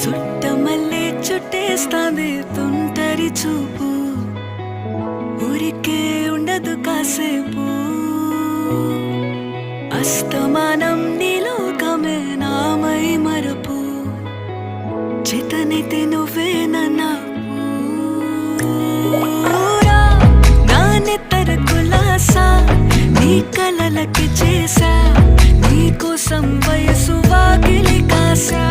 చుట్టమల్లే చుట్టేస్తాంది తుంటరి చూపు, ఊరికే ఉండదు కాసేపు. అస్తమానం నీలోకమే నామై మరపు, చేతనైతే నువ్వే నన్నా నానెత్తర కులాసా నీ కలలకి చేసా, నీ కోసం వయసు వాకిలి కాసా.